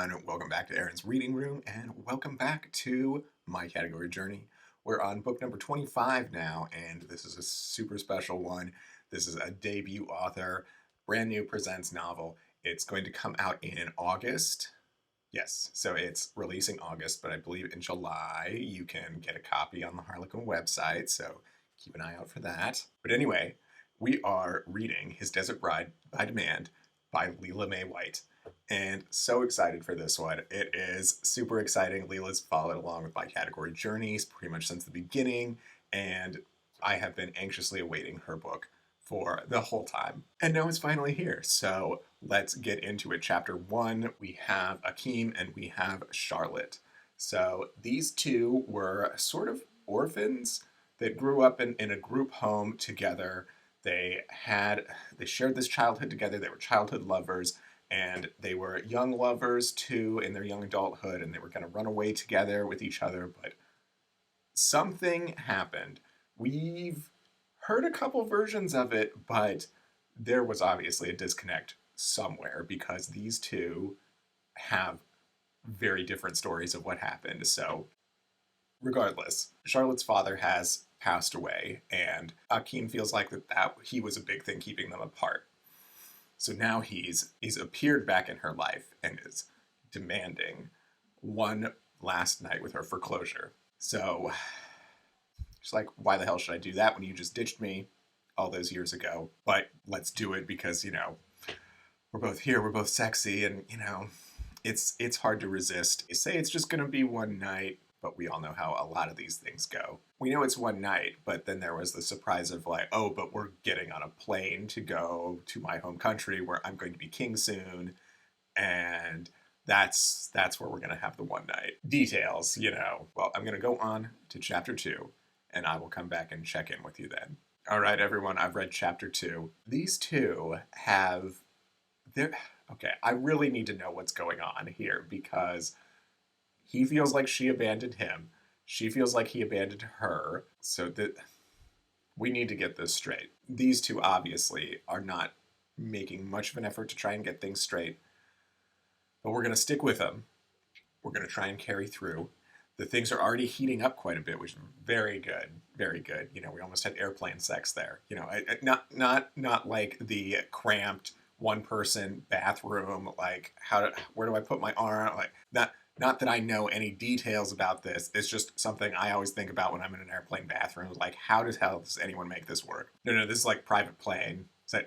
everyone. Welcome back to Aaron's Reading Room, and welcome back to My Category Journey. We're on book number 25 now, and this is a super special one. This is a debut author, brand new presents novel. It's going to come out in August. Yes, so it's releasing August, but I believe in July you can get a copy on the Harlequin website, so keep an eye out for that. But anyway, we are reading His Desert Bride by Demand by Lela Mae White. And so excited for this one. It is super exciting. Lela's followed along with my category journeys pretty much since the beginning, and I have been anxiously awaiting her book for the whole time. And now it's finally here. So let's get into it. Chapter 1, we have Akeem and we have Charlotte. So these two were sort of orphans that grew up in a group home together. They shared this childhood together. They were childhood lovers. And they were young lovers too in their young adulthood, and they were going to run away together with each other, but something happened. We've heard a couple versions of it, but there was obviously a disconnect somewhere because these two have very different stories of what happened. So regardless, Charlotte's father has passed away, and Akeem feels like that he was a big thing keeping them apart. So now he's appeared back in her life and is demanding one last night with her for closure. So she's like, why the hell should I do that when you just ditched me all those years ago? But let's do it because, we're both here, we're both sexy, and, it's hard to resist. You say it's just going to be one night, but we all know how a lot of these things go. We know it's one night, but then there was the surprise of like, oh, but we're getting on a plane to go to my home country where I'm going to be king soon. And that's where we're going to have the one night. Details, Well, I'm going to go on to chapter 2, and I will come back and check in with you then. All right, everyone, I've read chapter 2. These two okay, I really need to know what's going on here because he feels like she abandoned him. She feels like he abandoned her. So that we need to get this straight. These two obviously are not making much of an effort to try and get things straight. But we're going to stick with them. We're going to try and carry through. The things are already heating up quite a bit, which is very good. Very good. We almost had airplane sex there. Not like the cramped one-person bathroom. Like where do I put my arm? Like that. Not that I know any details about this. It's just something I always think about when I'm in an airplane bathroom. Like, how the hell does anyone make this work? No, this is like private plane. This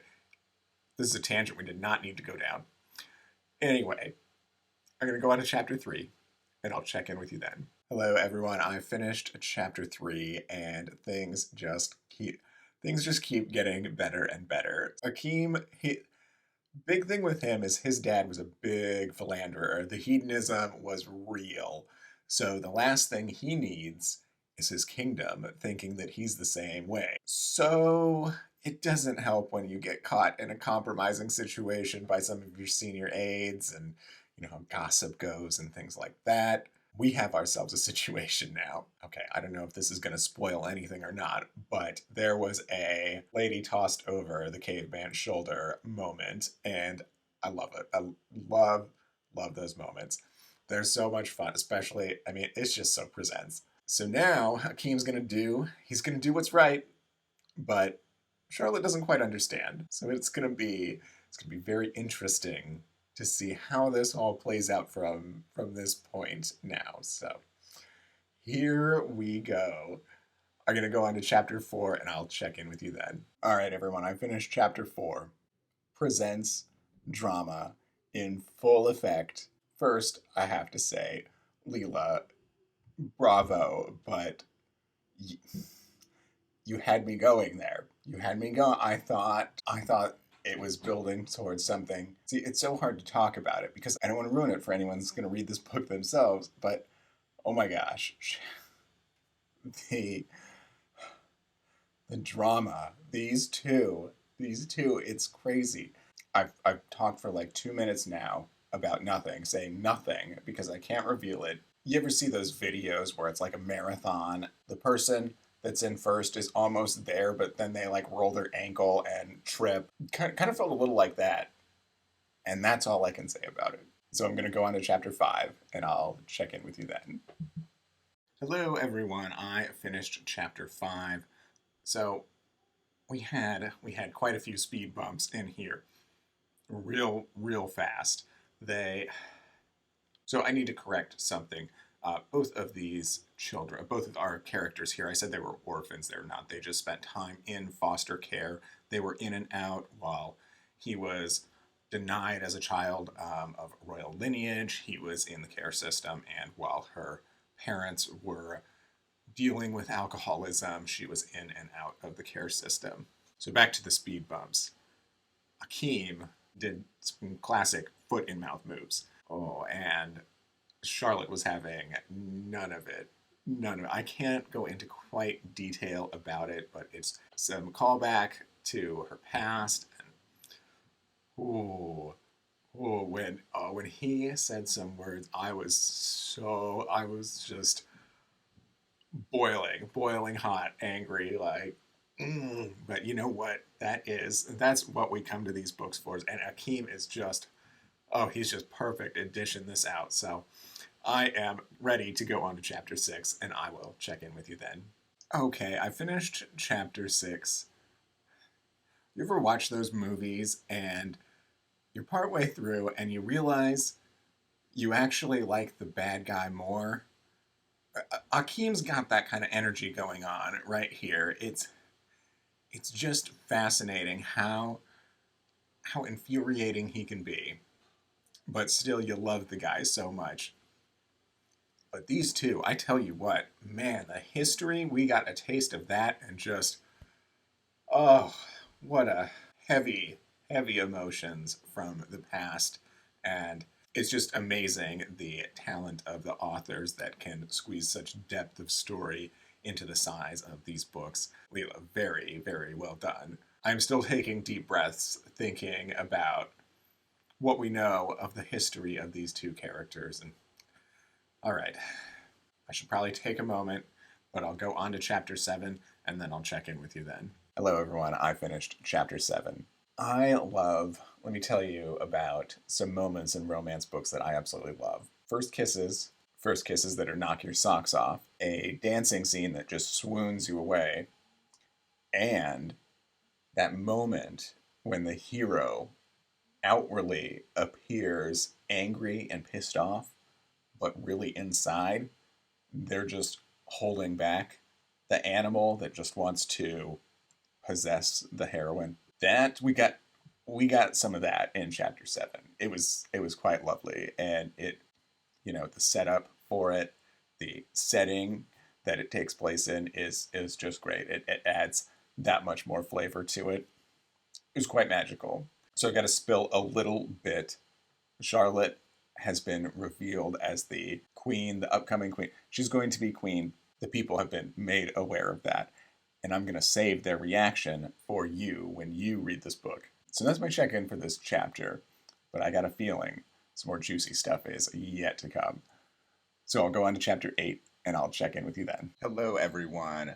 is a tangent we did not need to go down. Anyway, I'm going to go on to chapter 3, and I'll check in with you then. Hello, everyone. I finished chapter 3, and things just keep getting better and better. Akeem, big thing with him is his dad was a big philanderer. The hedonism was real. So the last thing he needs is his kingdom, thinking that he's the same way. So it doesn't help when you get caught in a compromising situation by some of your senior aides and how gossip goes and things like that. We have ourselves a situation now. Okay, I don't know if this is going to spoil anything or not, but there was a lady tossed over the caveman's shoulder moment, and I love it. I love those moments. They're so much fun, especially, it's just so presents. So now Akeem's going to do what's right, but Charlotte doesn't quite understand. So it's going to be very interesting to see how this all plays out from this point now. So here we go. I'm going to go on to chapter 4, and I'll check in with you then. All right, everyone, I finished chapter 4. Presents drama in full effect. First, I have to say, Lela, bravo, but you had me going there. You had me going. I thought it was building towards something. See, it's so hard to talk about it because I don't want to ruin it for anyone who's going to read this book themselves, but oh my gosh. The drama, these two, it's crazy. I've talked for like 2 minutes now about nothing, saying nothing because I can't reveal it. You ever see those videos where it's like a marathon? The person that's in first is almost there, but then they like roll their ankle and trip. Kind of felt a little like that. And that's all I can say about it. So I'm going to go on to chapter 5, and I'll check in with you then. Hello, everyone. I finished chapter 5. So we had quite a few speed bumps in here, real fast. So I need to correct something. Both of these children, both of our characters here, I said they were orphans. They're not. They just spent time in foster care. They were in and out while he was denied as a child of royal lineage. He was in the care system, and while her parents were dealing with alcoholism, she was in and out of the care system. So back to the speed bumps. Akeem did some classic foot in mouth moves. Oh, and Charlotte was having none of it. None of it. I can't go into quite detail about it, but it's some callback to her past. And when he said some words, I was just boiling hot, angry, like. But you know what? That's what we come to these books for. And Akeem is just, he's just perfect at dishing this out. So I am ready to go on to chapter 6, and I will check in with you then. Okay, I finished chapter 6. You ever watch those movies and you're partway through and you realize you actually like the bad guy more? Akeem's got that kind of energy going on right here. It's just fascinating how infuriating he can be, but still you love the guy so much. But these two, I tell you what, man, the history, we got a taste of that, and just, what a heavy emotions from the past. And it's just amazing the talent of the authors that can squeeze such depth of story into the size of these books. Lela, very well done. I'm still taking deep breaths thinking about what we know of the history of these two characters. And all right, I should probably take a moment, but I'll go on to chapter 7 and then I'll check in with you then. Hello, everyone. I finished chapter 7. Let me tell you about some moments in romance books that I absolutely love. First kisses that are knock your socks off, a dancing scene that just swoons you away, and that moment when the hero outwardly appears angry and pissed off, but really inside, they're just holding back. The animal that just wants to possess the heroine. That we got some of that in chapter 7. It was quite lovely, and the setup for it, the setting that it takes place in is just great. It adds that much more flavor to it. It was quite magical. So I got to spill a little bit. Charlotte has been revealed as the queen, the upcoming queen. She's going to be queen. The people have been made aware of that. And I'm going to save their reaction for you when you read this book. So that's my check-in for this chapter. But I got a feeling some more juicy stuff is yet to come. So I'll go on to chapter 8, and I'll check in with you then. Hello, everyone.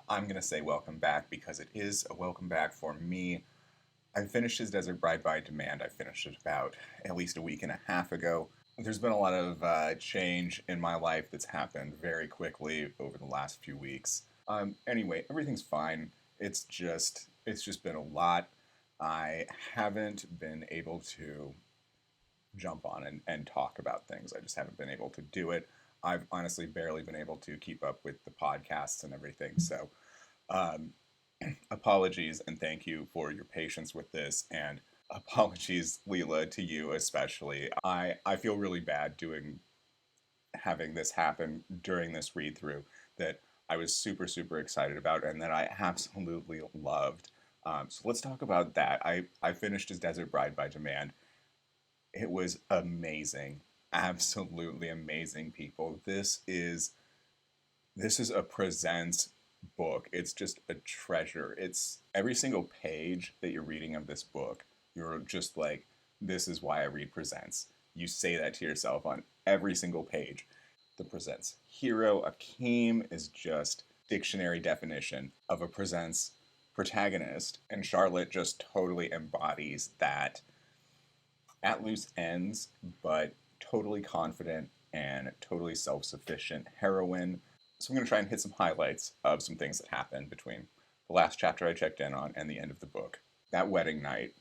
I'm going to say welcome back because it is a welcome back for me. I finished his Desert Bride by Demand. I finished it about at least a week and a half ago. There's been a lot of change in my life that's happened very quickly over the last few weeks. Anyway, everything's fine. It's just been a lot. I haven't been able to jump on and talk about things. I just haven't been able to do it. I've honestly barely been able to keep up with the podcasts and everything. So apologies and thank you for your patience with this, and apologies, Lela, to you especially. I feel really bad having this happen during this read through that I was super excited about and that I absolutely loved. So let's talk about that. I finished his Desert Bride by Demand. It was amazing, absolutely amazing, people. This is a presents book. It's just a treasure. It's every single page that you're reading of this book, you're just like, this is why I read presents. You say that to yourself on every single page. The presents hero, Akeem, is just dictionary definition of a presents protagonist, and Charlotte just totally embodies that at loose ends, but totally confident and totally self-sufficient heroine. So I'm going to try and hit some highlights of some things that happened between the last chapter I checked in on and the end of the book. That wedding night,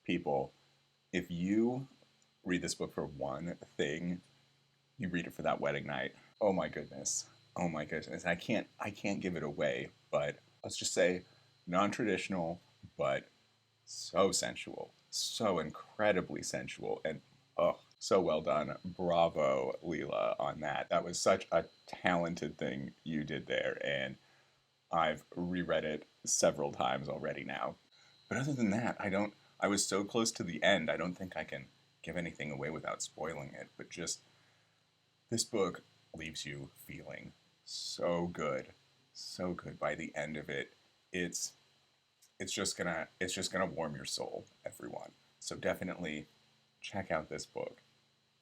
people, if you read this book for one thing, you read it for that wedding night. Oh my goodness. Oh my goodness. I can't give it away, but let's just say non-traditional, but so sensual, so incredibly sensual, and oh, so well done. Bravo, Lela, on that. That was such a talented thing you did there, and I've reread it several times already now. But other than that, I was so close to the end, I don't think I can give anything away without spoiling it, but just this book leaves you feeling so good by the end of it. It's it's just gonna warm your soul, everyone. So definitely check out this book.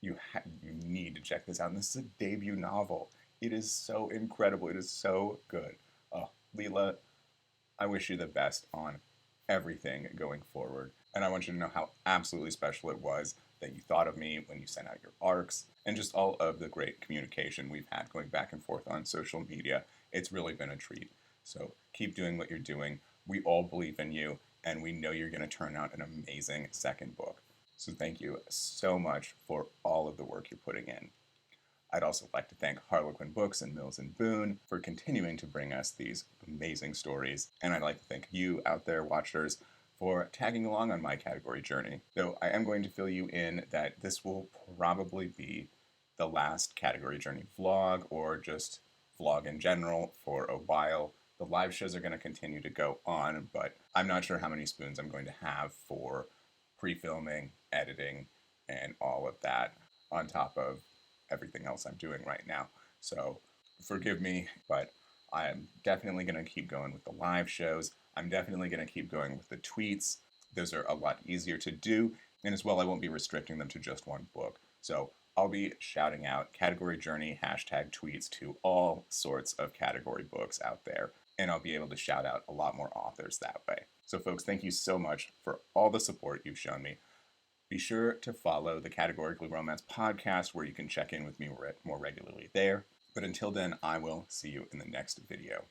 You need to check this out. And this is a debut novel. It is so incredible. It is so good. Oh, Lela, I wish you the best on everything going forward. And I want you to know how absolutely special it was that you thought of me when you sent out your arcs and just all of the great communication we've had going back and forth on social media. It's really been a treat. So keep doing what you're doing. We all believe in you, and we know you're going to turn out an amazing second book. So thank you so much for all of the work you're putting in. I'd also like to thank Harlequin Books and Mills and Boone for continuing to bring us these amazing stories. And I'd like to thank you out there, watchers, for tagging along on my category journey. Though I am going to fill you in that this will probably be the last category journey vlog or just vlog in general for a while. The live shows are going to continue to go on, but I'm not sure how many spoons I'm going to have for pre-filming, editing, and all of that on top of everything else I'm doing right now. So forgive me, but I'm definitely going to keep going with the live shows. I'm definitely going to keep going with the tweets. Those are a lot easier to do. And as well, I won't be restricting them to just one book. So I'll be shouting out category journey hashtag tweets to all sorts of category books out there. And I'll be able to shout out a lot more authors that way. So folks, thank you so much for all the support you've shown me. Be sure to follow the Categorically Romance podcast where you can check in with me more regularly there. But until then, I will see you in the next video.